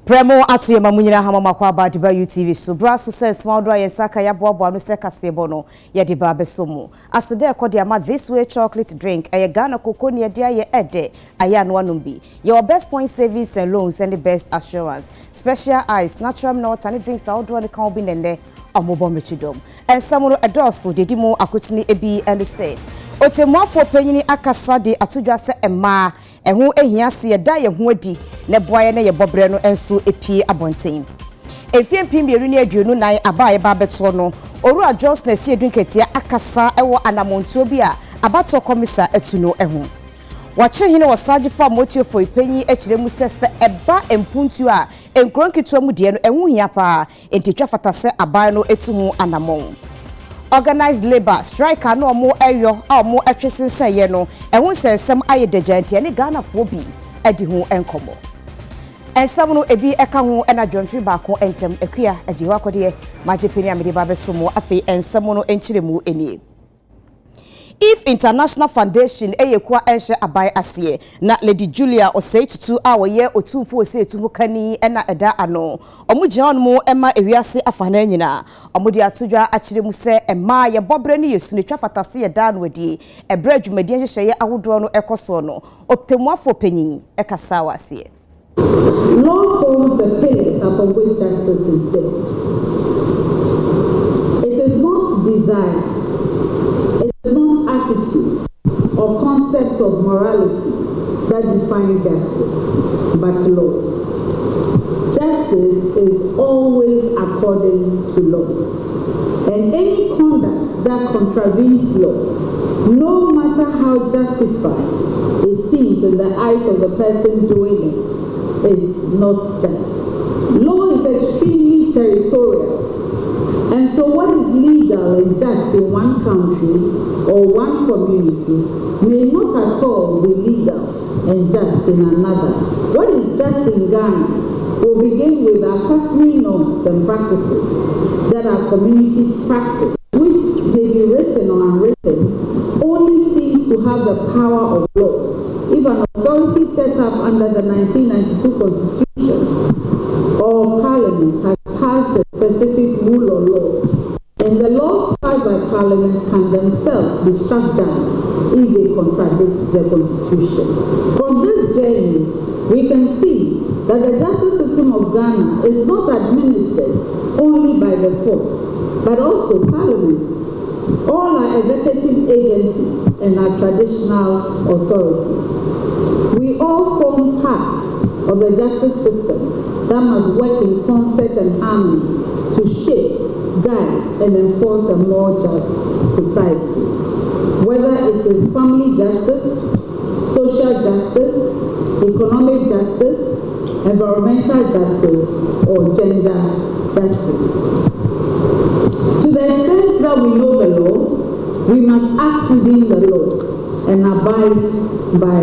Premo atu ye mamunyina hamama kwa ba diba UTV so bra so say small do yensaka ya boabo no se kasebo no ye diba besomu asede ekodi ama this way chocolate drink eye Ghana cocoa ne dia ye ede aya no anumbi your best point savings and loans and the best assurance special ice natural nuts and drinks out do kan obi nende amobo mechidom and samuno edoso dedimo akotini ebi and say otemwafo panyini akasa de atodwa se ema ehu ehia se ye da ye ho adi ne boye ne ye bobre no enso epie abonten efiem pim bieru ne aduonu nan abaye ba beto no Orua Jones na si edunketia akasa ewo anamontuo bi a abato komisa etuno ehu wache hine wasaje fa motio fo ipanyi ekiremu sese eba empuntu a enkronketua mu de no ehu hia pa entitwa fatase abaye no etumu anamon Organized labor strike no omo eyo omo etwesense no ehun sensem ayedejantie ne Ghana fo bi edi ho enkomo ensam no ebi eka ho ena dwonfiri baako entem ekua ajiwa kode magepeni amede ba besomo afi ensam no enchiremu eni If International Foundation eyekwa ehye abai ase na Lady Julia osei tutu a woye otumfo osei etumu kani ena eda ano omugyan mu ema ewiase afana nyina omudi atodwa akiremu se ema ye bobre ne yesu ne twafatase ye da no adi ebra dwumadi nhyehyeye ahodo no ekoso no optemuafo panyin ekasa wase Law forms the pillars upon which justice is built. It is not desire, it is not attitude or concepts of morality that define justice, but law. Justice is always according to law. And any conduct that contravenes law, no matter how justified it seems in the eyes of the person doing it, is not just. Law is extremely territorial. And so what is legal and just in one country or one community may not at all be legal and just in another. What is just in Ghana will begin with our customary norms and practices that our communities practice, which may be written or unwritten, only seems to have the power of law if an authority set up under the 1992 Constitution or Parliament has passed a specific rule or law, and the laws passed by Parliament can themselves be struck down if they contradict the Constitution. From this journey, we can see that the justice system of Ghana is not administered only by the courts, but also Parliament, all our executive agencies and our traditional authorities. We all form part of the justice system that must work in concert and harmony to shape, guide, and enforce a more just society. Whether it is family justice, social justice, economic justice, environmental justice, or gender justice. To the extent that we know the law, we must act within the law and abide by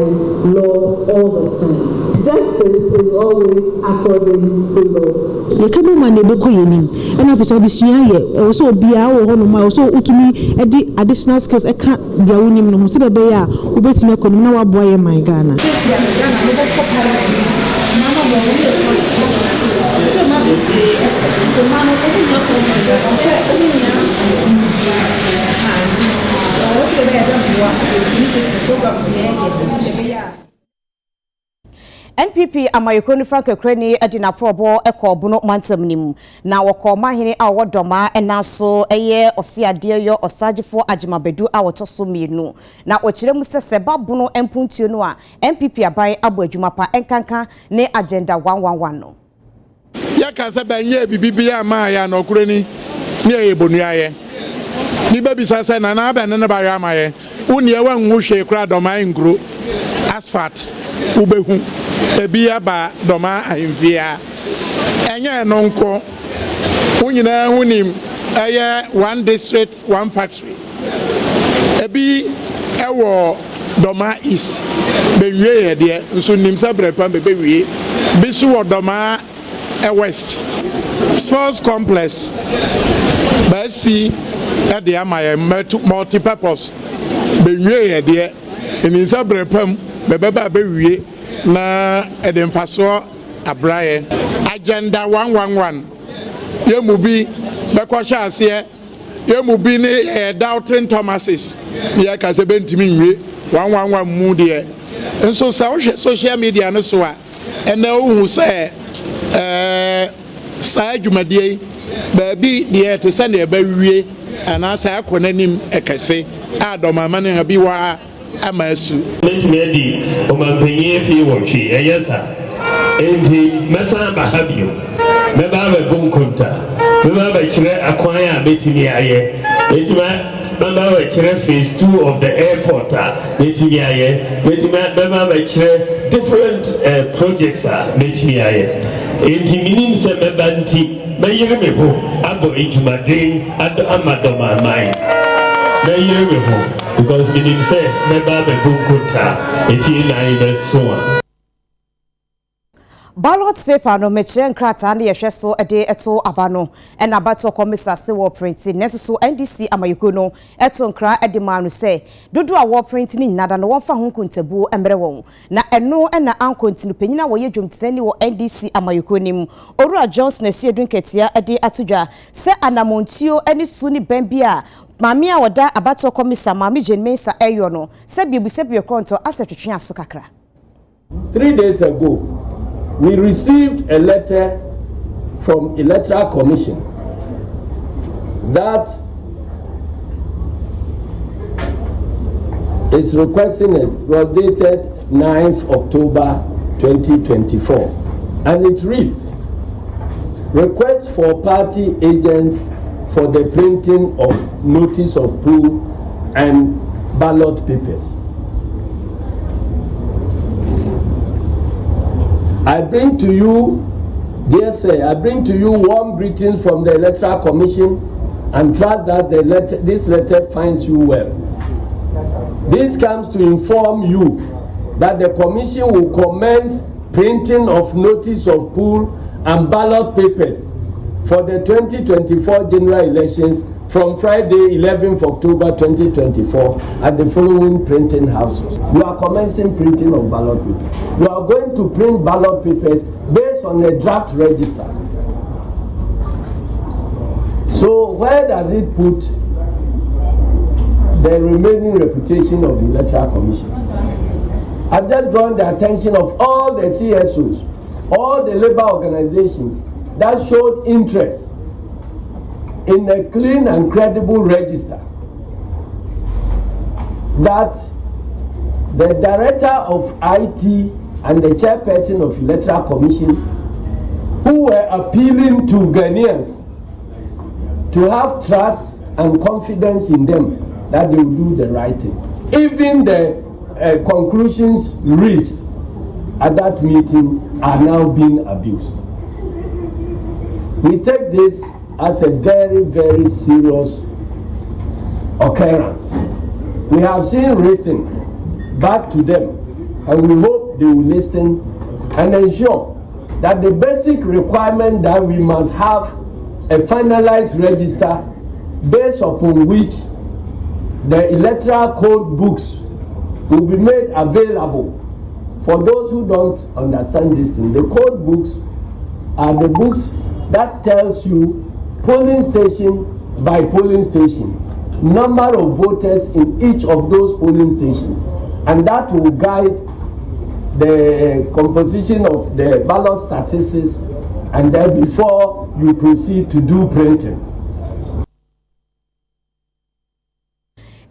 law all the time. Justice is always according to law. Yekabo mane beko yenim ena pesa obisua ye so obia wo ho no ma so utumi edi additional skills e ka dia wonim no ho se de be ya obetime ekonom na wabo ye man Ghana. NPP amayekoni Frank Kreni edina probo ekobuno mantamnim na wakoma hene a wodoma enaso eye osiade yo osagefo ajimabedu a wotoso mienu na okiremu sese babuno empuntuo no a NPP aban abo adwuma pa enkanka ne agenda 111 no yaka se banye bibibia ma ya no kureni ne eyebonuaye ni baby sasa na na ba ne ba ya maye uni ewa nwuhwe kura doma ngro asphalt ubehu ebia ba doma ahimvia enye no nko unyina hunim eye one district one factory ebi ewo doma is bewie ye de nso nimsa brepa bewie bisu wo doma west sports complex basi at the amaye multi-purpose bewie ye de nimsa brepam bebeba bewie na edemfaso abraye agenda 111 yemu bi beko sha ase yemu bi ne doubting Thomases ye ka se bentimi nwe 111 mu de enso sa social media no so a ene ohu se sa adwumadie ba bi de te se na ba wie ana sa akonanim ekese adomama ne bi wa amasu letmedi o mampenye fi wonchi eyesa enti mesa ba habio me ba ba bunkunta me ba ba kire akwan a betimi aye enti ba ba kire phase 2 of the airport betimi aye betimi ba ba kire different projects betimi aye enti minim se me ba nti me yire me ho abo ejumaden ado amadoma mai na yire me ho because we didn't say member the Bukuta if you like so ballot paper no meche nkrata na yehwe so ede eto abano na abato commissar se wo print neso so NDC amayuko no eto nkra ede manu se dodo a wo print ni nada no wonfa ho kontabu emre won na eno na ankontinu panyina wo yedwumteni wo NDC amayuko nim Owura Johnson na sie dunketia ede atodwa se anamontio eni su ni bambia Mami a wada abato commissar Mami Jenmensa eyo no se biebusebie kronto asetwetwe aso kakra 3 days ago we received a letter from Electoral Commission that is requesting us, was dated 9th October 2024, and it reads, request for party agents for the printing of notice of pool and ballot papers. I bring to you, dear sir, I bring to you warm greetings from the Electoral Commission and trust that this letter finds you well. This comes to inform you that the Commission will commence printing of notice of pool and ballot papers for the 2024 general elections from Friday 11th October 2024 at the following printing houses. We are commencing printing of ballot papers. We are going to print ballot papers based on a draft register. So where does it put the remaining reputation of the Electoral Commission? I've just drawn the attention of all the CSOs, all the labor organizations that showed interest in a clean and credible register, that the director of IT and the chairperson of Electoral Commission, who were appealing to Ghanaians to have trust and confidence in them that they will do the right things. Even the conclusions reached at that meeting are now being abused. We take this as a very, very serious occurrence. We have seen written back to them, and we hope they will listen and ensure that the basic requirement that we must have a finalized register based upon which the electoral code books will be made available for those who don't understand this thing. The code books are the books that tells you polling station by polling station, number of voters in each of those polling stations, and that will guide the composition of the ballot statistics, and then before you proceed to do printing.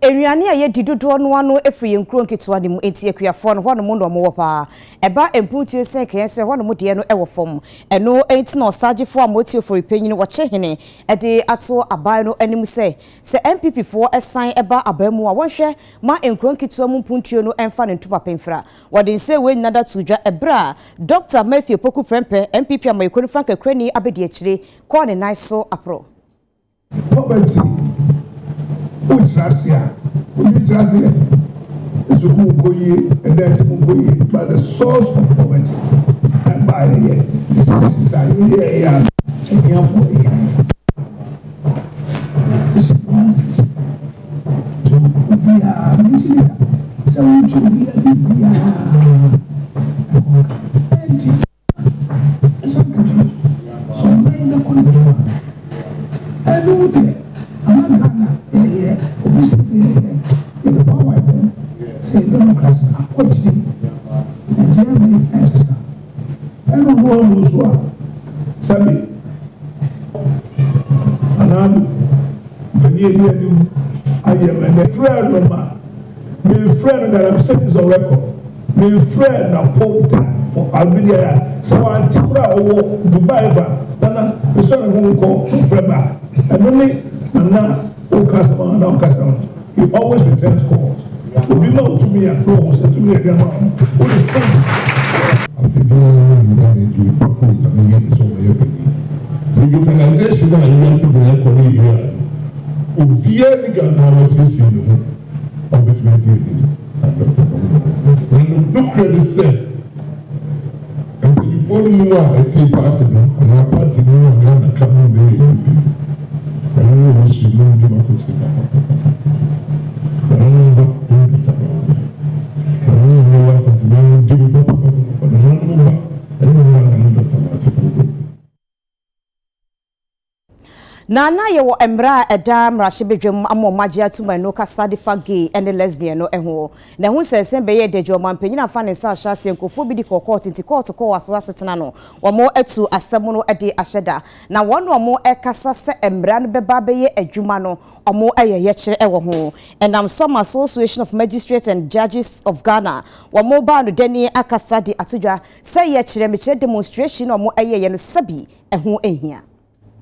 Eriani aye didodo no ano efri enkro nketwa nim enti akuafo no hono mo no mo pa eba empuntu se kenso hono mo de no ewo fom eno enti no sagefo amotio for repenyin wo chehene ede ato aban no anim se MPP fo esan eba abamu a wonhwe ma enkro nketwa mu mpuntuo no emfa ne ntupa penfra wode se we nada tudwa ebra Dr. Matthew Poku Prempe MPP amayiko no franka kwani abedi akire ko ne nice so apro poverty Utrasia, is a good boy, and that's a boy, but the source of poverty. And by this is a year, and year for a year. This is one to be a meeting, so we should be a know that I'm not gonna obesity in the power say democracy actually and Germany exercise. I don't know who's what. Sabi Anadu Penny I am a friend of mine. My friend that I've said is on record. My friend that popped for Albania. So I take over Dubai. Nana, the son of whom call Freba. And only Nana, Okasama, and Okasama. He always returns calls. To be known to me and no, said to me, Grandma, what is son? I think you probably have so many. The utilization that you want to be here. Obiara Ghana was in the home of the community and no credit said. And when you follow me, a tea party, and our party, and Ghana coming there, and I was you know democracy. I don't know about I don't know what's at the moment, but I don't know Nana yewo emra eda mrashibedwem amo magia tuma no kasade fa gay and lesbian no eho na hu sese be ye dejo mampanyina fa ne sa hya senkofo bi di court nti court ko waso asetena no omo atu asem no ede ahyeda na wono omo ekasa se emra no beba be ye adwuma no omo eyeye kire ewo ho enam some association of magistrates and judges of Ghana womo ba no dani akasa di atodwa se ye kire me kire demonstration omo eyeye no sabi eho ehia.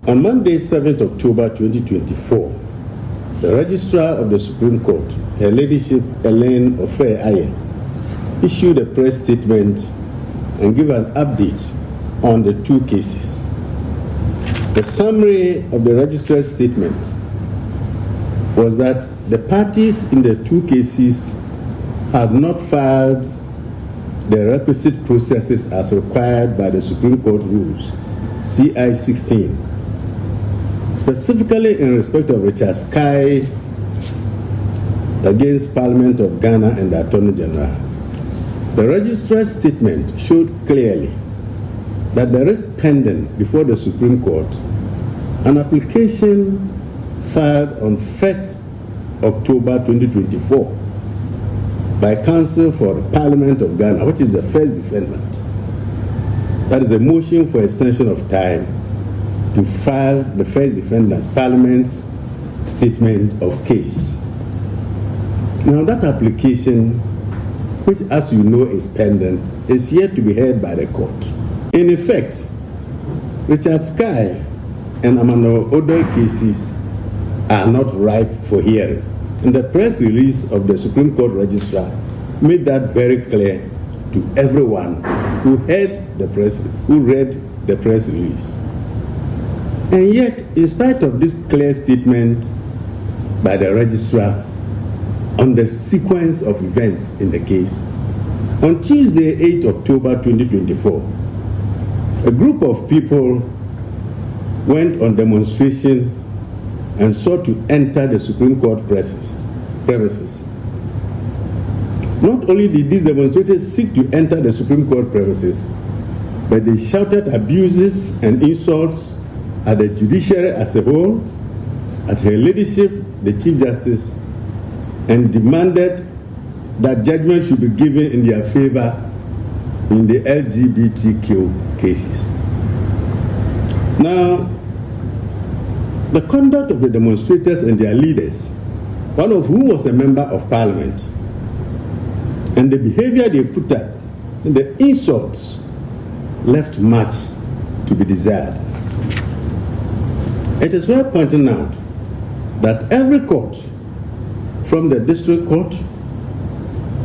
On Monday, 7th October 2024, the Registrar of the Supreme Court, Her Ladyship Elaine Ofe-Aye, issued a press statement and gave an update on the two cases. The summary of the Registrar's statement was that the parties in the two cases had not filed the requisite processes as required by the Supreme Court rules, CI 16. Specifically in respect of Richard Sky against Parliament of Ghana and the Attorney General. The Registrar's statement showed clearly that there is pending before the Supreme Court an application filed on 1st October 2024 by Counsel for the Parliament of Ghana, which is the first defendant. That is a motion for extension of time to file the first defendant's Parliament's statement of case. Now that application, which as you know is pending, is yet to be heard by the court. In effect, Richard Sky and Amano Odoi cases are not ripe for hearing. And the press release of the Supreme Court Registrar made that very clear to everyone who read the press release. And yet, in spite of this clear statement by the registrar on the sequence of events in the case, on Tuesday, 8 October 2024, a group of people went on demonstration and sought to enter the Supreme Court premises. Not only did these demonstrators seek to enter the Supreme Court premises, but they shouted abuses and insults at the judiciary as a whole, at Her Ladyship, the Chief Justice, and demanded that judgment should be given in their favor in the LGBTQ cases. Now, the conduct of the demonstrators and their leaders, one of whom was a member of Parliament, and the behavior they put up, and the insults, left much to be desired. It is worth pointing out that every court, from the district court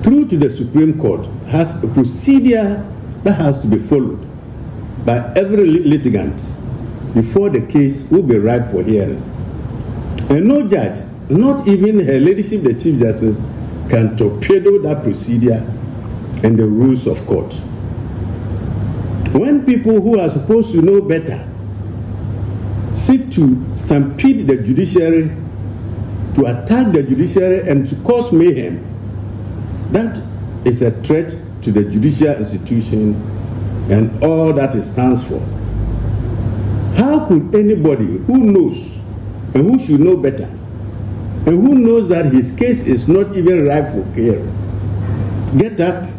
through to the Supreme Court, has a procedure that has to be followed by every litigant before the case will be ripe for hearing. And no judge, not even Her Ladyship, the Chief Justice, can torpedo that procedure and the rules of court. When people who are supposed to know better seek to stampede the judiciary, to attack the judiciary and to cause mayhem, that is a threat to the judicial institution and all that it stands for. How could anybody who knows and who should know better, and who knows that his case is not even ripe for hearing, get up,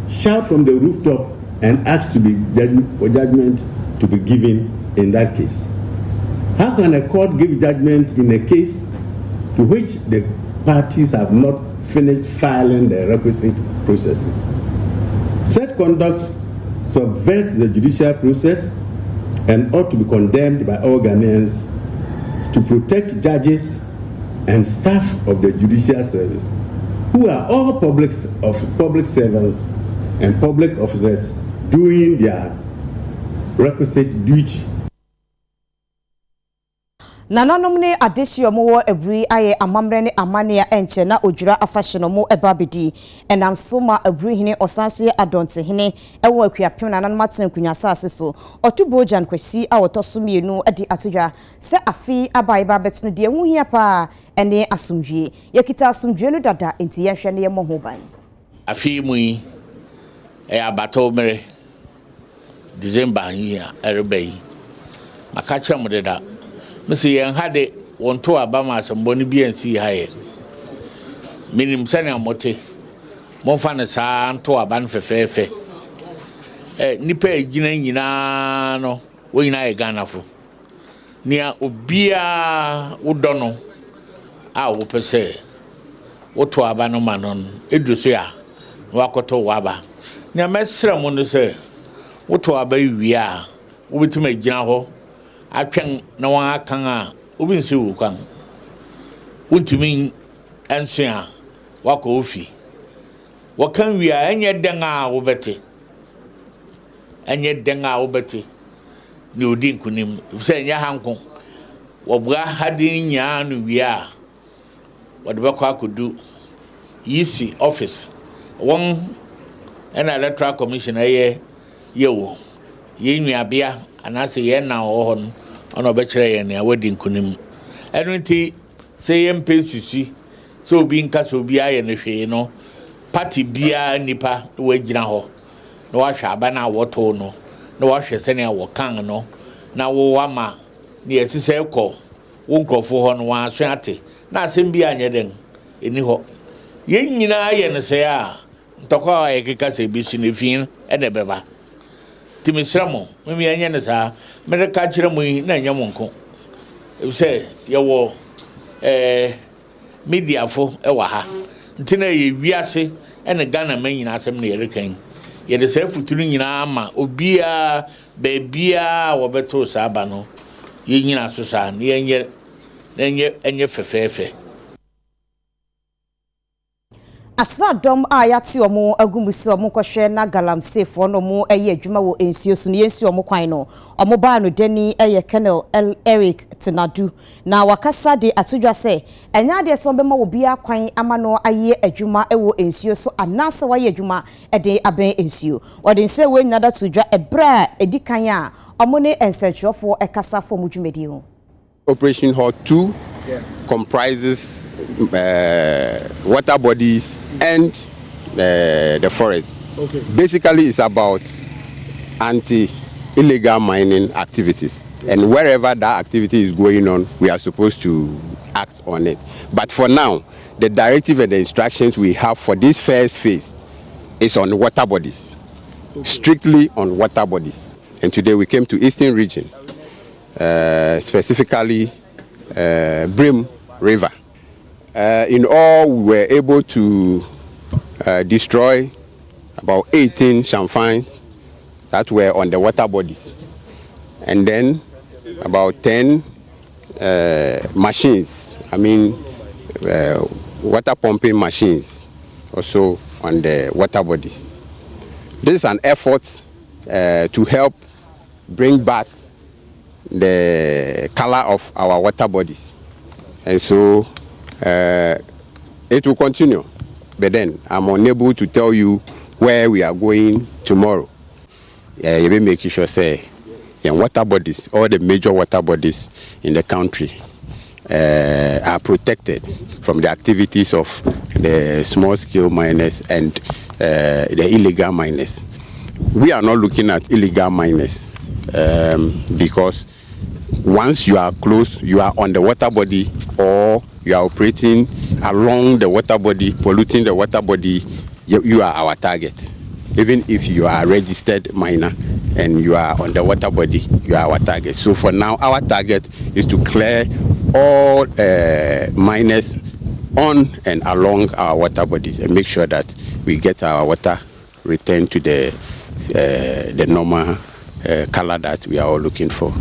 shout from the rooftop, and ask for judgment to be given in that case? How can a court give judgment in a case to which the parties have not finished filing the requisite processes? Such conduct subverts the judicial process and ought to be condemned by all Ghanaians to protect judges and staff of the judicial service, who are all public servants and public officers doing their requisite duty. Nananom ne adehye omo ebri aye amamre ne amania enche na odwura afahye mo ebabedi enam so ma ebri hene osanso ye adonte hene ewo akuapem nananom aten kunwa asase so otubojan kwasi a wotoso mienu edi atodwa se afi abai ba betunu de ehunhia pa ene asomdwie yakita asomdwie no dada enti yehwe ne yemo ho ban afi mu yi abato mere December yi erebai makacha mo deda Missy and had it one to Abama some bonny B and C high. Minim Sanya Mote Monfana San to a ban for fair. Nipe Ginano, when I ganafo. Near Ubia Udono, I will per se. What to Abano Manon, Idrusia, Wakoto Waba. Near Messer Mondo say, what to Abbey we are, with me Jinaho. I can no one can ubin si ukang untimi ensia wako ofi wakan wi anya denga wobete ni odin kunim se nya hanko wobra hadin nya no wi a wode bakwa akodu yisi office won an electoral commission aye yewo yenua bia anase ye na ohon ono bechere ye na wedding kunim enunti say MPCC so bi nka so bi aye ne hwe no party bia nipa wagina ho na wahwe abana woto no na wahwe sene awokan no na wo wama ne yesise ekọ wo nkrofo ho no waso ate na asem bi anye den eni ho ye nyina aye ne se a ntokwa aye keka se bi sinefin ene beba Timisramo, maybe I know, Mera Kachiramu, Nanyamonko. Say, you media for Ewaha. Tina, we are say, and a Ghana main as a near king. Yet the self tuning in Ama, Ubia, Babia, or Beto Sabano. Yin Susan, and yet fefe. Asra dom ayati omo agumusi omo kwhwe na galamsey fo no mo eye adwuma wo ensuo so ne ensuo omo kwan no omo ba no deni eye Colonel Eric Tenadu na wakasa de atodwa se enya de so bema wo bia kwan ama no aye adwuma ewo ensuo so anase wa ye adwuma ede aben ensuo wode se we nyada todwa ebra edikan a omo ne ensechuofo ekasa fo mo dwumedi ho. Operation Hall 2 comprises water bodies and the forest. Okay. Basically, it's about anti-illegal mining activities. And wherever that activity is going on, we are supposed to act on it. But for now, the directive and the instructions we have for this first phase is on water bodies, okay. Strictly on water bodies. And today we came to Eastern Region, specifically Brim River. In all, we were able to destroy about 18 champaigns that were on the water bodies, and then about 10 machines, water pumping machines also on the water bodies. This is an effort to help bring back the color of our water bodies, and so it will continue, but then I'm unable to tell you where we are going tomorrow. You will make sure say water bodies, all the major water bodies in the country are protected from the activities of the small-scale miners and the illegal miners. We are not looking at illegal miners because once you are close, you are on the water body, or you are operating along the water body, polluting the water body, you are our target. Even if you are a registered miner and you are on the water body, you are our target. So for now, our target is to clear all miners on and along our water bodies and make sure that we get our water returned to the normal color that we are all looking for.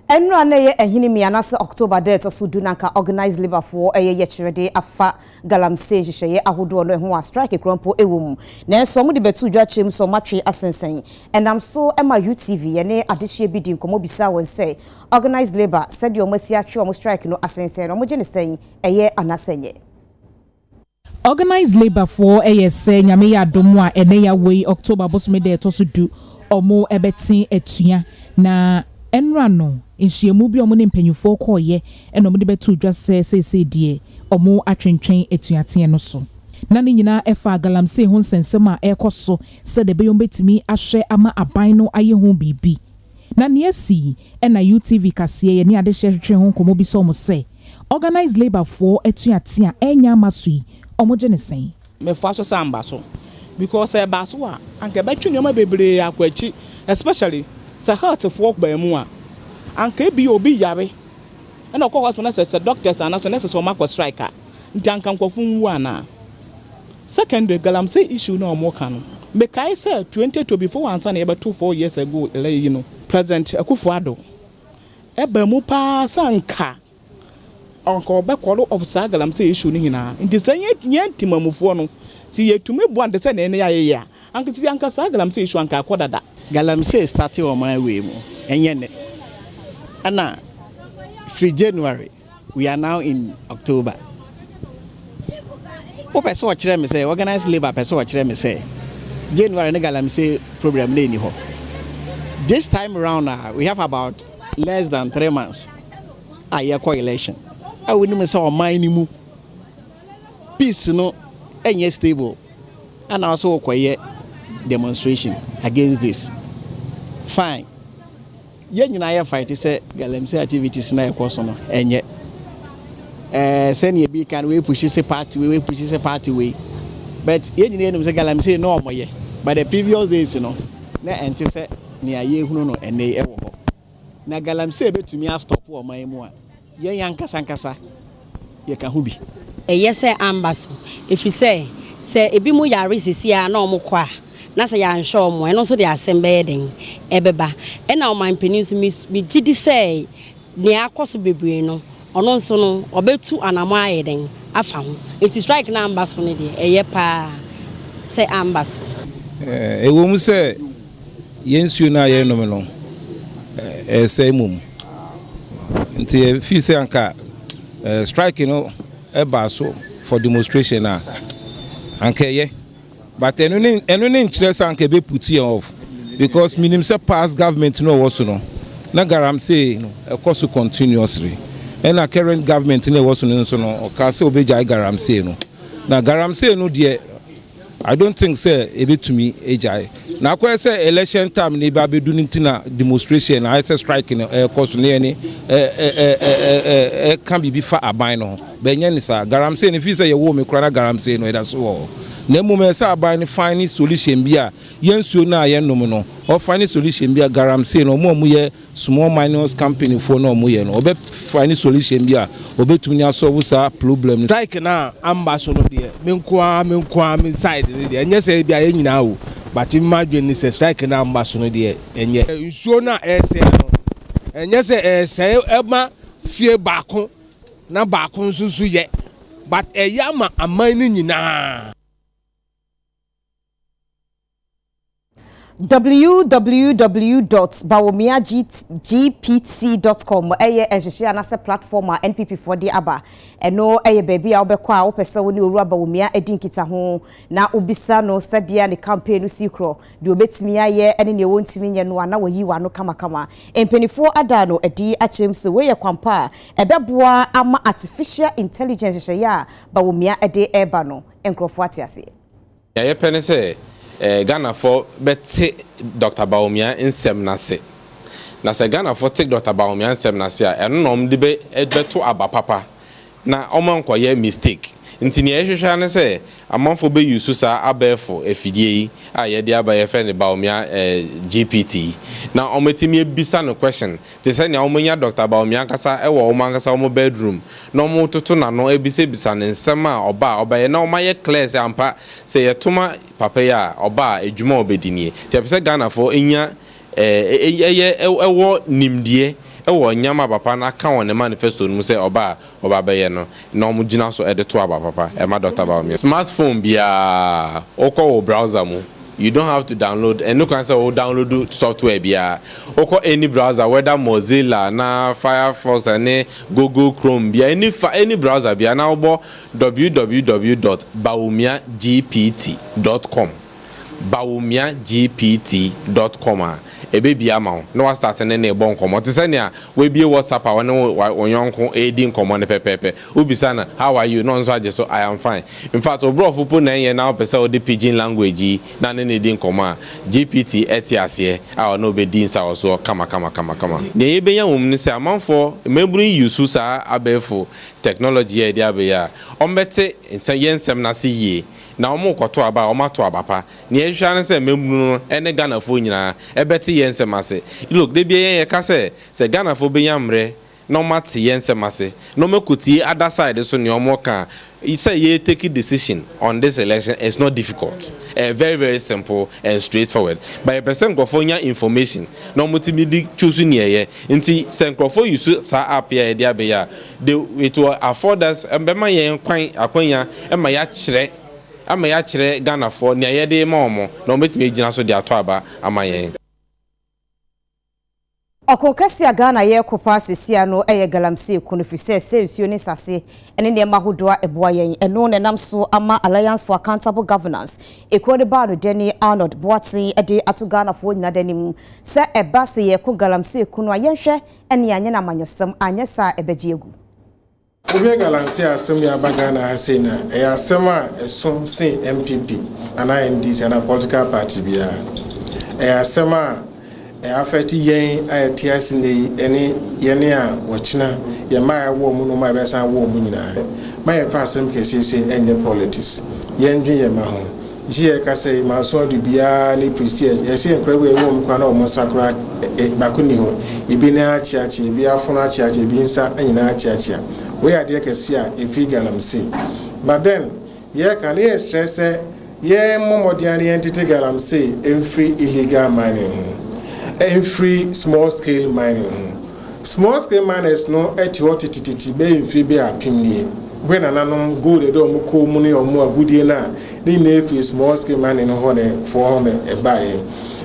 Enra na ye ehini mianase October day to so dunanka organized labor for ye chirede afa galamsey hihye ahodo no ho strike krompo ewum na so mo de betu dwa chem so matwe asensen enam so ema UTV ye ne adehye bi di nkomo bisa won say organized labor said your masi atwe o strike no asensen no mo je ne sen eye anasenye. Organized labor for ASA nyame ya domo a ene ya we October bosome day to so du omo ebetin etua na enra no nhyiemu bi omo ne mpanyufo koye eno mo de betu dwa se die omo atwentwen etuate no so na ne nyina efa galamsey ho nsensem a ekoso se de beyom betimi ahwe ama aban no aye ho bibi na ne asi na UTV kase ye ne ade hwehwe ho komo bi so mo se organized labor for etuate a enya masui omo je ne sen me fa so samba so because e ba so a anka betwe nyoma bebre akwachi especially sa health for work by mu a anka bi obi yare e na kokwa so na say doctors and so na say so makwa striker ntanka nkwofu nwu ana secondary galamsey issue na omo ka no me kai say 2020 before answer na about 4 years ago you know president Akufo-Addo e ba mu pa sanka onko be kwalo of sa galamsey issue ni hina nti sanye ntimamufo no si yetumi bo ande say na ene yaye ya anka ti anka sa galamsey issue anka akodada galamsey started on my way mo enye ne ana free January we are now in October o person kire me say organized labor person kire me say January ne galamsey program na ni ho this time around we have about less than 3 months a year election I woni me say o man ni mu peace no enye stable and also okoye demonstration against this fine ye nyina ye fight say galamsey activities na ekoso no enye send ye bi can we push this party we push this party way but ye nyina enum say galamsey no omoye but the previous days no na ente say ne aye hunu no ene e wo ho na galamsey betumi a stop o man mu a ye yankasa ye ka hu bi yes ambaso if you say ebi mu yare sisi a na omukwa na say ya nsho omo eno so de asembe den ebeba e na o man penis mi gidi say ne akoso bebre no ono nso no obetu anamo ayeden afa ho it is strike na ambaso ne de eye pa say ambaso ewo mu say yensu na ye no me no say mum nti fi say anka strike no eba so for demonstration na anka ye but enu ne nkyere sanka be put you off because minim say past government no was no na galamsey no ekoso continuously and a current government no was no so no ka say obeja galamsey no na galamsey no de I don't think say ebetumi ejai na akwa say election time ni ba bedu ntina demonstration na say strike no ekoso ne ni can be fa aban no benye ni sa galamsey ni fi say ye wo me kura na galamsey no e da so na mume say aban ni find solution bia yensuo na ye nom no o find solution bia galamsey no mo ye small miners company for no mo ye no obe find solution bia obetumi na solve sa problem strike na ambaso no de menkwa me side de enye say bia ye nyina o but imagine ni say strike na ambaso no de enye nsuo na ese no enye say ese ema fie baako na baako nsusu ye but eyama aman ni nyina www.bawomiagpt.com eye ehhye anase platform a NPP for the aba eno eye baby a obekwa a opese woni owura bawomia edinkita ho na obisa no sadia ne campaign no sikro de obetimi aye ene ne wontimi nye no ana wayiwa no kama empenifo ada no edi achemse we ye kwampa ebeboa ama artificial intelligence ya bawomia ede eba no enkrofo atiase ya ye pene se Ghana for beti Dr. Bawumia insem nase na se Ghana for take Dr. Baomi ansem na se a eno nom de be to aba papa na omankoye mistake nti ne ehwehwa ne se amanfo be use sa abefo efidie yi a ye de abaye fe ne Baomi GPT na ometimi ebisa no question te se ne omanya Dr. Baomi akasa e wo omankasa omo bedroom na omo toto na no ebisa ne nsem a oba na omaye clear se ampa se ye toma papa ya oba edwuma obedinie te pese Ghana for enya ewo nimdie ewo nyama papa na ka won manifesto no se oba beye no na omo gina so to aba papa e ma Dr. Baomi smartphone bia oko browser mu you don't have to download and no can say download software bia oko any browser whether Mozilla na Firefox and Google Chrome bia any browser bia na obo www.baumiagpt.com baumiagpt.com ebe bia ma no wa start ne na ebon komo te se ne we bie WhatsApp a wonyanko edi nkomo ne pepepe ubisa na how are you no nso age so I am fine in fact obrofo po na yen na pese o de pidgin language na ne edi nkomo a GPT etiase a no be din sa so kama ne ebe ya wom ne se amanfo meburu use sa abefo technology e dia be ya ombete yensem na se yie na omo koto aba omato abapa ne ehwa ne se memunu ene Ghana fo nyina ebeti yensem ase look de bia ye ka se Ghana fo be yamre no mate yensem ase no mekuti other side so ne omo ka say ye take a decision on this election is not difficult very very simple and straightforward by a person go for your information no multimedia choose near nti senkrofo use sa app ya dia be ya it will afford us mbema ye kwan akwanya ema ya kire Ghana for ne ye de ma omo na ometime gina so de ato aba amayen Okonkasi Ghana ye kopa sesia no eye galamse kunu fise sensuo ni sase ene ne mahodoa eboa yen eno ne nam so ama Alliance for Accountable Governance ekwode ba no deni Arnold Boateng ede ato Ghana fo nyina denim se eba se ye ko galamse kunu ayenhwe ene anye na manyosem anye sa ebegiegu Obi galamse asem ya ba Ghana hase na e asem a esom se MPP ana NDC ana political party bia e asem a afeti yen ayetias ne ene yene a wochina ye ma wo mu no ma be san wo mu nyina ma ye fa asem kesese enye politics yen dwen ye ma ho je ka say ma so de bia ni prestige ye se nkrewe wo mu kwa na o sakra bakuni ho ibi na achiachi bi afuna achiachi bi nsa anyina achiachi we ade kese a efi galamse but then ye kan ye stress ye momodian entity galamse free illegal mining and free small scale mining. Small scale miners no etiotititi be mfi be apimnie. When ananom go de do mo ko mu ne omo agudie na ni free small scale mining ho ne for home e bae.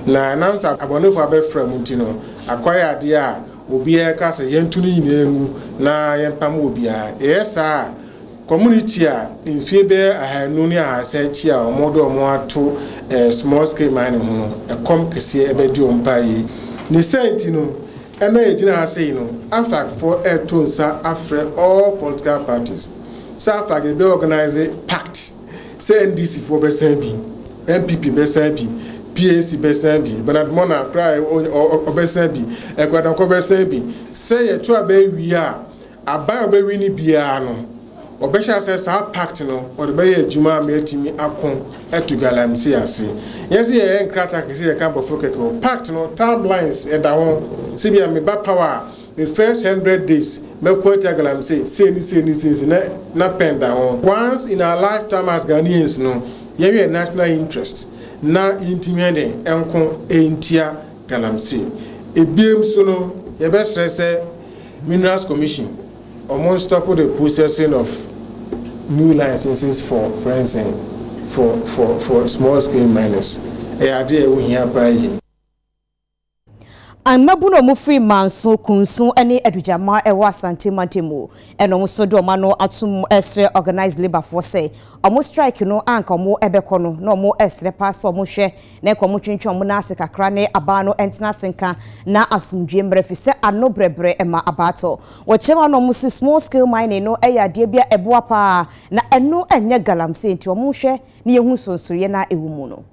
Na anamsa abonofo abefra mu ntino akwaya ade a obi e ka se yentu ni nyinemu na yempam obi a. Yesa community a mfi be ahanu ni ahasachi a omodo omo ato small scale mining ho e kom kese e be di ompa yi ni senti no e na ejina ha sei no afa for e to nsa afre all political parties sa afa ge be organize pact say NDC for be sambi MPP be sambi PAC be sambi Bernard Mona cry o be sambi e kwadan ko be sambi say ye to aba wi a aba oba wi ni bia no obesha say sa pact no o de be ye adwuma metimi akon etu galamse ase yes ye enkrata kese ye camp of keke pact no timelines e da ho sibia me ba power the first 100 days me kwota galamse say ni na penda ho once in our lifetime as Ghanaians no ye national interest na intimide enko entia galamse ebiem so no ye be stress Minerals Commission almost stop the processing of new licenses for instance for small scale miners. Ade we here by Amabuno mu free manso kunsun ene adujama ewa Asante Mantemu eno mo so do ma no atum esre organized labor force omo strike no anka omo ebekọ no na omo esre pass omo hwe na ekomo twintwa omo na asika kra ne aba no entina senka na asumdwe mrefise ano brebre ema abato wo chema no omo small scale mining no eya de bia eboa pa na eno enye galamse nti omo hwe ne yehu sonsoriye na ewumu no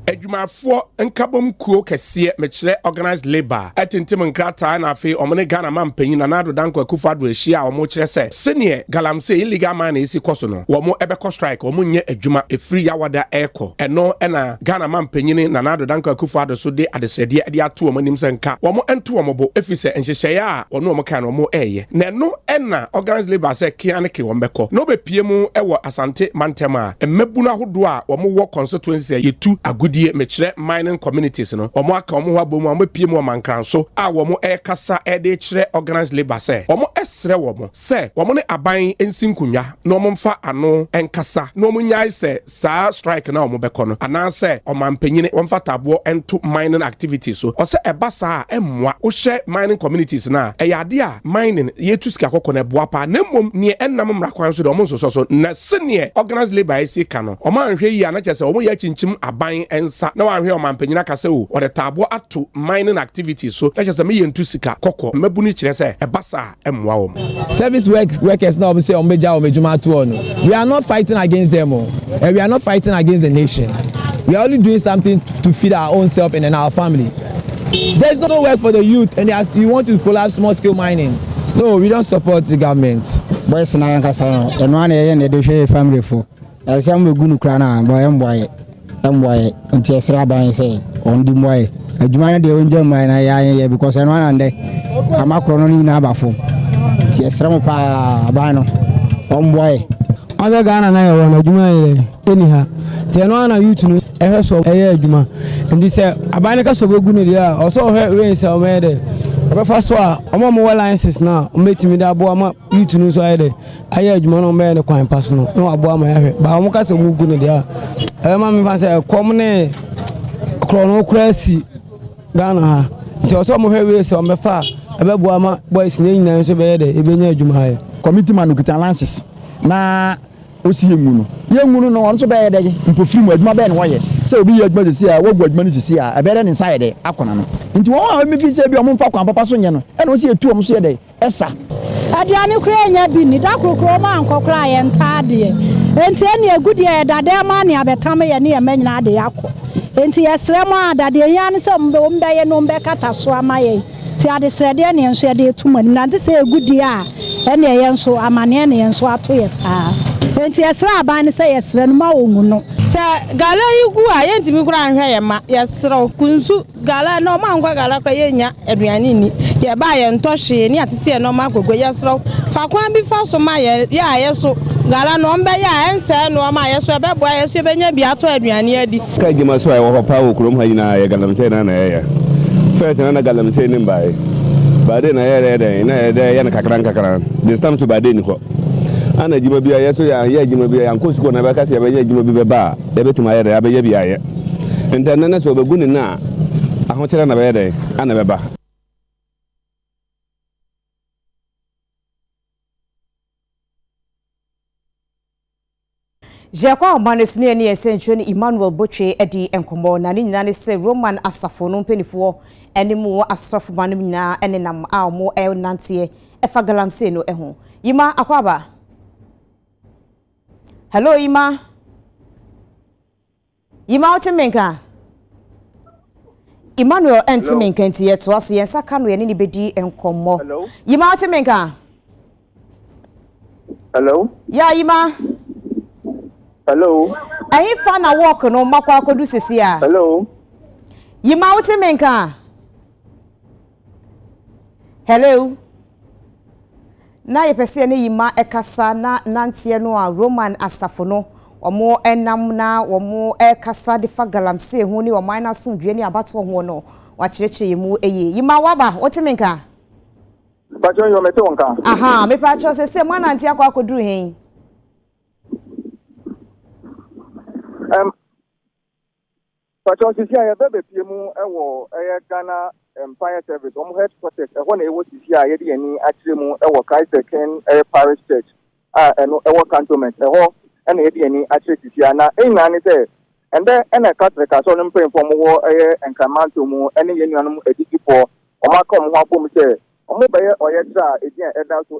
adwumafoɔ nkabom kuo kɛseɛ mekyerɛ organized labor atintim nkrataa na afei ɔmone Ghana man panyin na Nado Danko Akufo-Addo ahyia a ɔmo kyerɛ sɛ senior galamsey illegal mine na esi kɔ so no wɔmo ɛbɛkɔ strike ɔmo nyɛ adwuma efiri yawada ɛkɔ ɛno ɛna Ghana man panyin na Nado Danko Akufo-Addo so de adesrɛdeɛ de ato ɔmo anim sɛ nka wɔmo ɛnto ɔmo bo efi sɛ nhyehyɛeɛ a ɔno ɔmo kan ɔmo ɛyɛ na ɛno ɛna organized labor sɛ kia ne ke wɔn bɛkɔ na ɔbɛpie mu ɛwɔ Asante Mantem a mmabunu ahodoɔ a wɔmo wɔ constituency yɛtu agudie mekyerɛ mining communities no ɔmo aka ɔmo ho abom ɔmo pie mu ɔmo ankranso a wɔmo ɛkasa ɛde kyerɛ organized labor sɛ ɔmo ɛsrɛ wɔmo sɛ ɔmo ne aban ensi nkunya na ɔmo mfa ano ɛnkasa na ɔmo nyae sɛ saa strike na ɔmo bɛkɔ no anaasɛ ɔmo mpanyini wɔmfa taboɔ ɛnto mining activities so ɔsɛ ɛba saa ɛmmoa wohyɛ mining communities na ɛyɛ ade a mining yɛtu sika kɔkɔ na ɛboa paa na mmom neɛ ɛnam mmara kwan so de ɔmo nsosɔ so na sɛneɛ organized labor ɛsi ka no ɔmo anhwɛ yi a na kyerɛ sɛ ɔmo yɛ kyinkyim aban ɛnsa na wanhwɛ ɔmo mpanyini akasɛ o ɔde taboɔ ato mining activities so na kyerɛ sɛ meyɛ ntu sika kɔkɔ mmabu no kyerɛ sɛ ɛba saa ɛmmoa wɔm service workers now say on meja or mejuma to no. We are not fighting against them all. And we are not fighting against the nation. We are only doing something to feed our own self and our family. There's no work for the youth and you want to collapse small scale mining. No, we don't support the government. Boys na yanka sana and one na dey share family for. Some we gunu krana boy mboy nti esra ban say on di moy adwuma na dey onje mine na ya because and one and amakro no ni na abafo. Ti esra mo pa aban no on boy other Ghana na ya na adwuma ere anyhow ti no na youth no ehwe so eye adwuma nti say aban ka so begu no dia o so he rain say o me de obefa so a omo mo licenses na o metimi da abo ama youth no so aye de aye adwuma no me ne kwan pass no no abo ama ya hwe ba o mo ka so mu gu no dia e ma me fa say kom ne kro no krasi Ghana ha nti o so mo hwe we say o me fa ebe bo ama boys ne nyina so be de e be nya adwuma ha committee man okuta licenses na osi yengunu no on so be de mpofiri mu adwuma be ne woye se obi ye adwuma sisi a wogu adwuma no sisi a e be de ne nsa ye de akona no nti won a me fi se bi o mo mfa kwan papa so nye no e na osi etu o mo so ye de esa aduane kura nya bi ni da kokoro ma ankokora ye ntaade enti ene agudi ye dade ma ne abetam ye ne ye manyina ade yakọ enti ye srem a dade ya ne se mbe ye no mbe kata so amaye ti ade srede ne nso ye de etumani na de se agudi a ene ye nso amane ne ye nso ato ye pa enti esra aban ne se yesre no ma wongu no se gala yigu a yentimi kura anhwe ye ma yesro kunsu gala no ma nkwa gala kra yenya aduane ni ye ba ye ntɔhye ni atete no ma gogo yesro fa kwan bi fa so ma ye ya yeso gala no mbe ya ense no ma yeso be boa yeso be nya bi ato aduane adi ka gima so ayo papa wo krom ha nyina ye galam se na ye first na galam se ni mbae bade na ye na kakran this time so bade ni ko ana jima bia yeso ya jima bia ya nkosu ko na be kase ya be jima bi be ba e betuma ye ya be ye bia ye ntana na so be guni na ahokyere na be ye ana be ba Jekwa Omanesune ne Essential Emmanuel Botwe edi enkomo na ne nyina ne se Roman asafo no mpenifoɔ ene mu asafo ma no nyina ene nam a mo nante efa galamse no eho yima akwaba. Hello Yima otemenka Emmanuel entimenka ntie to aso yensa ka no ye ne bedi enkomo Yima otemenka Hello ya Yima Hello. Ayi fa na work no makwa akodu sisi a. Hello. Yima wuti menka. Hello. Na yepese ne yima ekasa na nantie no a Roman asafo no omo enam na omo ekasa de fa galamse ho ni omo na sundwe ni abato ho no wa kirekyere mu eye. Yima waba wuti menka. Pacho yo mete wonka. Aha, me pacho se mo nantie akwa akodu hen. Pacho sisi a yebe piemu ewo Ghana Empire Service headquarters ehwo na ewo sisi a yede yani akire mu ewo Kaiseken Parish Church eno ewo cantonment ehwo na yede yani akire sisi a na enya ne se ende ena Catholic aso no mpem fom wo enkamanto mu ene yenuanum edigipo omaka mo abom se omo beye oyetra edian eda so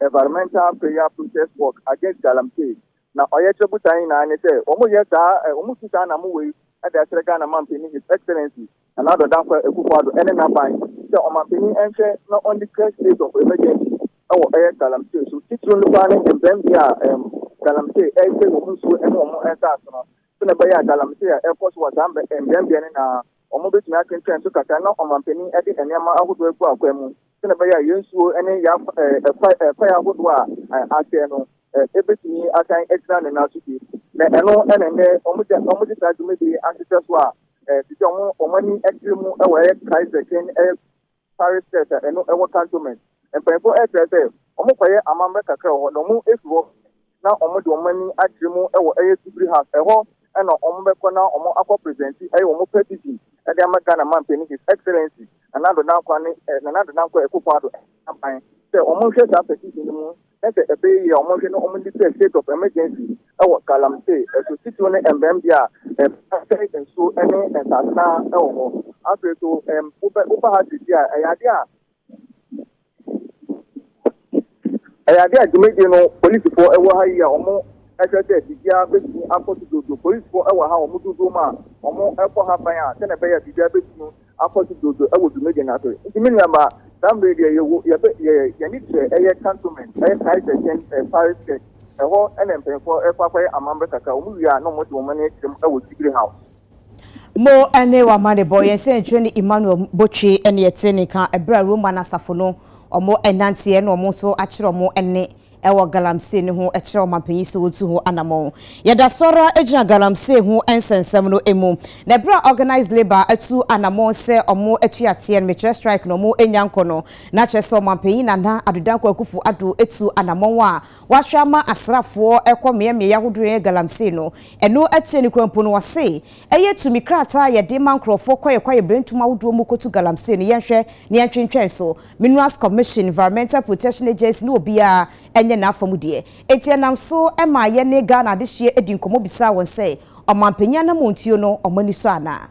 environmental prayer protest work against galamsey na oyetre butan na ne se omo yeta omo tuta na mo we at the Ghana Mampini, His Excellency, and other than for Ekufado, and then by the Omampini and not only current state of emergency, our air Galamsey, so Titun Lupaning and Bembia, Galamsey, Air Musu, and Omo so the Baya Galamsey, Air Force was Amber and Bembia Omobit American Train to Katana, Omampini, Eddie, and Yama, I would work for Aquemu, so the Baya Yunsu, and a firewood war, Asiano, everything I can extra and now to be. And almost tried to make the ancestors were money extreme away, Kaiser, Paris, and our cantonment. And people at the Omoka, Amamaka, no more if now almost money extreme away, Secret House, a home, and Omobekona, Omo Aqua present, a Omo Petty, and the American man penny His Excellency, another now, another now, a couple of the almost after in the moon. That's a baby almost only state of emergency. Our Galamsey, to sit on and Bambia, and so any and Sasna, after to Upa has this year, I idea to make police for our higher or more. As I said, the year basically after to do police for our how Mutuzuma, or more alcohol hapaya, then a bear to get after to do, I would make another. It's a somebody you need to a cantonment, a Kaiser, a Paris, a whole NM for a papa, a member Kakao, we are no more to manage them our Secret House. Mo ene wa mane boy en se ntwe ni Emmanuel Bochi ene yetenika ebra Roman asafono omo enantie no mo so akire omo ene ewo Galamsey ne ho ekire omanpanyi se wotu ho anamo yeda sora ejina Galamsey ho ensensem no emu na bra organized labor atu anamo se omo atuate en metre strike no mo enyanko no na chese omanpanyi na adudanko akufu ado etu anamo wa wahwama asrafo ekomeme yahodure Galamsey no eno ache ni kwampo no wase eye tumi krata yede mankrofo koye brentuma wodo mu kotu Galamsey no yenhwe ne yentwentwen so Minerals Commission Environmental Protection Agency no obia enye na afamudie etianam so ema ye ne Ghana de hye edi nkomo bisa won say omampanya na montuo no omani so ana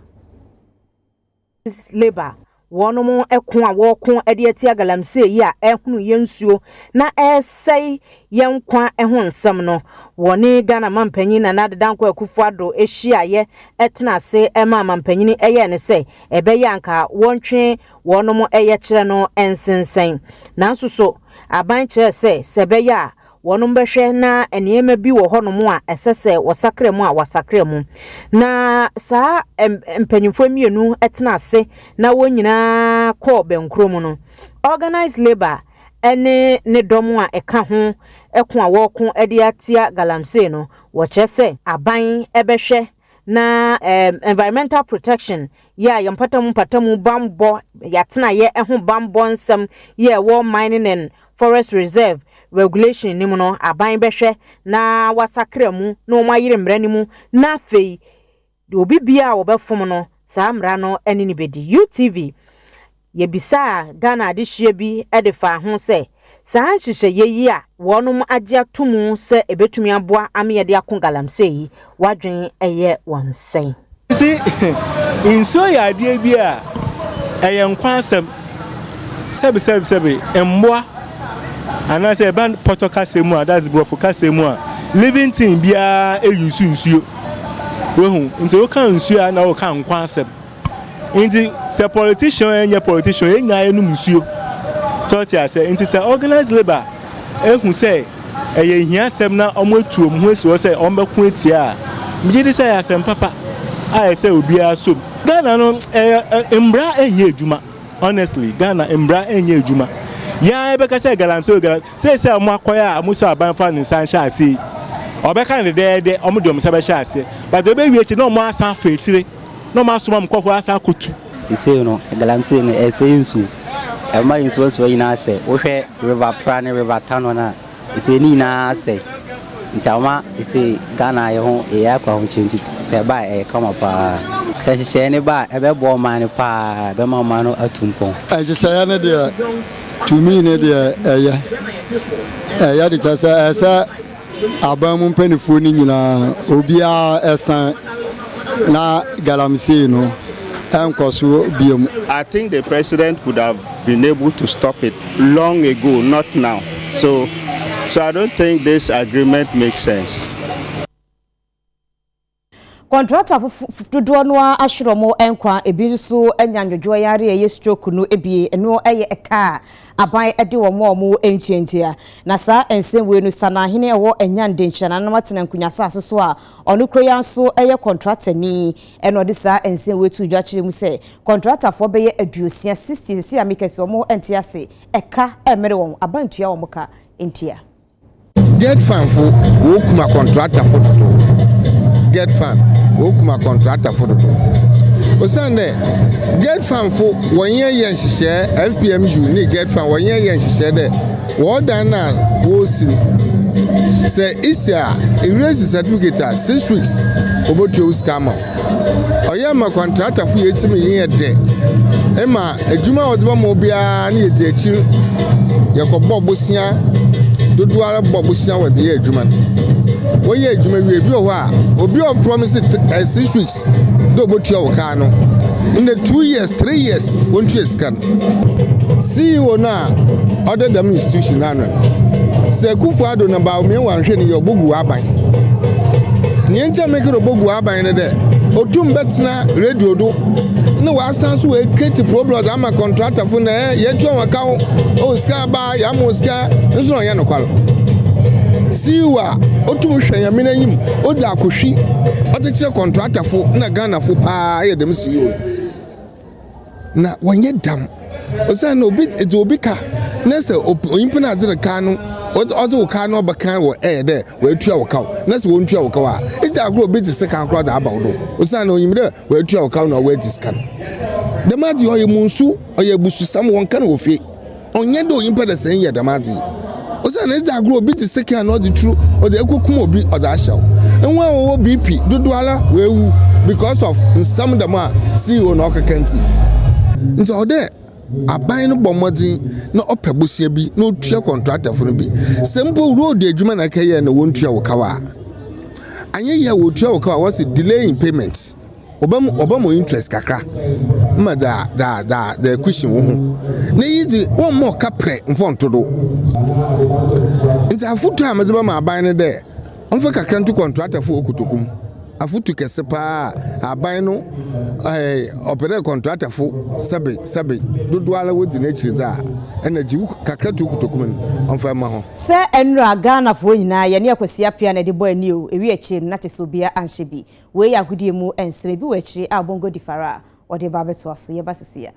labor wonomo ekon a wokon ede atia Galamsey yi a ehunu yensuo na esei yenkwa ehun nsam no woni Ghana mampanyin na nadedanko akufuado ehia ye etena se ema mampanyin eye ne se ebeye anka wontwe wonomo eye kire no ensensen nanso so aban kire se sebeya wonum behwe na eniema bi wo honom a esese wosakremu a wasakremu na saa empanyimfo mienu etena ase na wonyina ko benkromu no organized labor ene ne dom a eka ho ekon a wokon ede atia Galamsey no wo chese aban ebehwe na environmental protection ya yampatamu bambo yatena ye ehun bambo nsam ye wo mining and forest reserve regulation ni mu no aban behwe na wasakremu na o mayire mrani mu na fei de obi bia wo befom no saa mra no eni ni bedi UTV ye bisa Ghana adehye bi edefa ho se saa nhihye yeyi a wonum agye atomu se ebetumi aboa ame de akon Galamsey yi wadwen eye wonsen si inso ya ade bi a eye nkwansem sebi emboa ana se ban potokasemu a that's brofokasemu a living thing bia eyusu wehu nti o kan nsuo na o kan nkwansem nti se politician enye politician enya enum nsuo so ti ase nti se organized labor ehun se eye hia asem na omotuo mu esi o se ombekun etia mjidi se asem papa a se obi asom Ghana no embra enye ejuma honestly Ghana embra enye ejuma ya ebe ka se Galamsey se mo akoya amuso aban fa ni san sha ase obeka ne de omudom se be sha ase but obe wi echi no mo asan fa echire no ma soma mkofo asan kotu sise no Galamsey no esensu e ma inso so ina se wo hwe river prane river tano na ise ni na se ntama ise Ghana ye ho e akwa ho chinti se ba e kama pa se hye ne ba e be bo man pa be ma no atumpon e je se ne de to me ne de ya de chasa esa abamu mpanifo ni nyina obia esan na Galamsey no enkoso biom. I think the president would have been able to stop it long ago, not now. So I don't think this agreement makes sense. Contractor dodo no ahweromo enkwa ebi so enyanwodwo yare ye stroke no ebie eno eye eka aban ede wo mo enchentia na sa ensemwe no sana hene ewo enyande nchana na matena nkunyasa asoso a ono kroya so eye contractor ni eno de sa ensemwe tu dwa kire mu se contractor fo be ye aduosia 60 se amikese wo entiase eka emere won abantua wo ka entia get fan fo wo kuma contractor fo get fan wo kuma contractor for do osande get fan for wonye yen hihye FPMU ni get fan wonye yen hihye de wo dan na wo sin say isa erase certificate 6 weeks obotu scam oyama contractor for yetimi yen de ema adwuma wodeba mo bia na yeti akiri yakobo bosia dodoara bobosia wodi ye adwuma wo ye adwuma wie bi o ha obi on promise 6 weeks do botua wo ka no in the 2 years 3 years won't you scan CEO na other them institution na no se kufu ado na ba me wan hwe ni yo bogu aban ni encha make ro bogu aban ne de otum betna radio do na wa san so we create problem ama contractor fu na ye tu won ka o ska ba ya mo ska nso ya no kwalo siwa otum hwe ya mena yim o ja akohwi o te kire contractor fu na Ghana fu pa ye dem CEO na wonye dam o say no bit it obi ka na say oyimpana azire ka no o ka no ba kan wo de we tua wo ka na say won tua wo ka wa e ja agro bit se kan kro da abawo do o say no oyimde we tua wo ka no we discan the maji o ye munsu o ye busu sam won kan wo fe onye do oyimpana sen ye the maji o say na e ja agro bit se kan no the true o de ekokum obi o da ahyaw enwa wo BP dodo ala we wu because of some the ma CEO no kakanti nso ode aban no bomodin na opebosia bi na otua contractor fo no bi sempo road adwuma na kaye na wontua wo kawa anye ya wotua wo kawa was delay in payment obam interest kakra ma the question wo hu na yizi won mo kapre mfonto do nti afutu amazeba ma aban no de onfa kakra ntu contractor fo okutokum afutu kese pa aban no opere contractor fo sabe dodo ala wodi na chiriza energy kakra tu kutokum onfa ma ho se enra Ghana fo nyina ye ne akwasi apia na de bo ani o ewi echi na tesobia anhye bi we ya gudie mu ensere bi we chiri abongo difara ode ba beto aso ye basisia